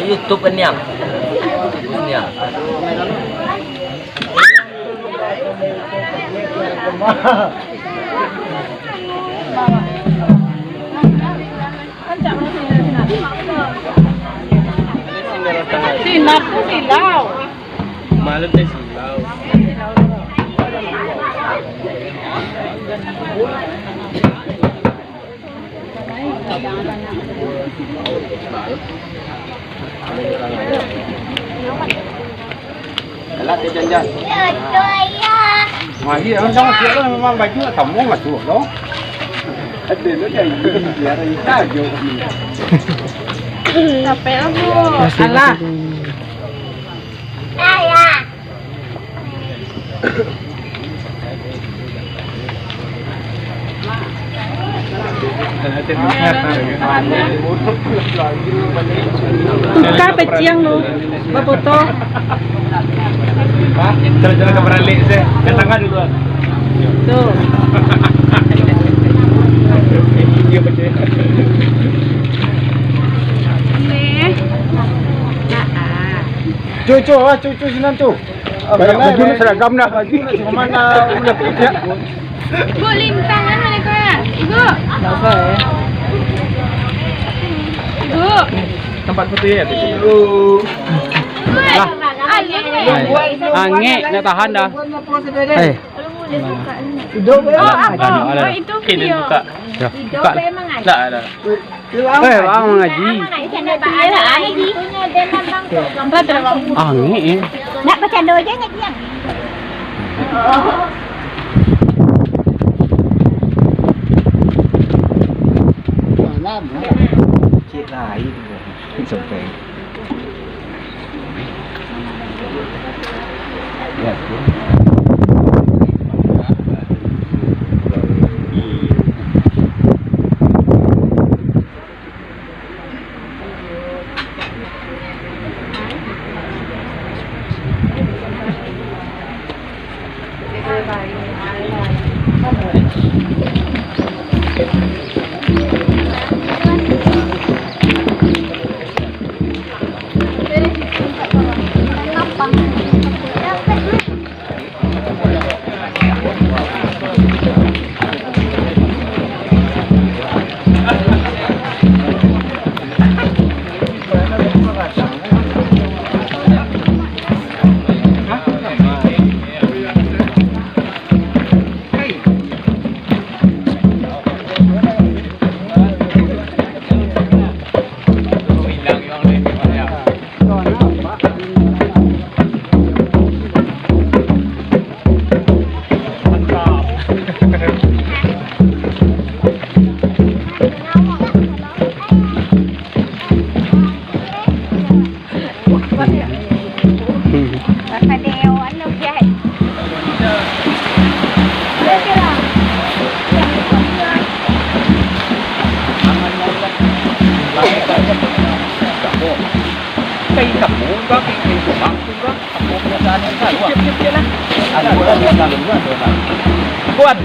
YouTube kan yang ya. Silat tu silau. Malam teh silau. Kalah dia jangan. Ngoài kia nó trong kia nó mang bánh nó thẩm mong là chuột đó. Để nó chạy dia raita jo. Capek aku. Alah. Ayah. Tuka peciang lu. Bapoto. Jalan-jalan ke Beralik saya. Ke tengah dulu. Tuh. Dia baca. Nih. Cucu, cucu senang tu. Baju ni seragam dah. Baju ni cuma mana udah pijak. Bu lintangan mana kau ya? Ibu. Apa eh? Ibu. Tempat foto ya tu. Lah. Angin nak tahan dah. Eh. Oh, itu video. Buka. Hidup memang ada. Tak ada. Bang mengaji. Angin. Nak bercanda je nak diam. Cik lain sampai. Ya. Kuat.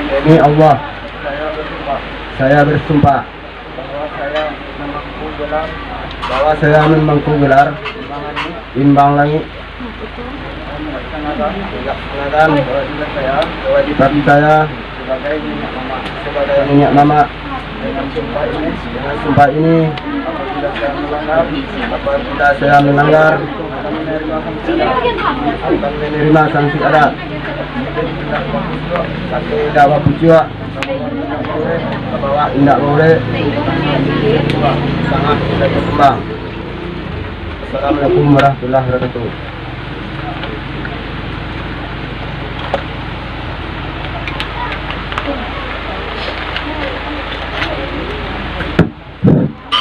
Demi Allah, saya bersumpah bahwa saya memangku gelar timbang langit melaksanakan kewajiban saya sebagai minyak mama. Dengan sumpah ini apabila saya melanggar akan menerima sanksi adat. Pakai dakwah pucuk bahwa tidak boleh sangat tidak berkembang. Assalamualaikum warahmatullahi wabarakatuh.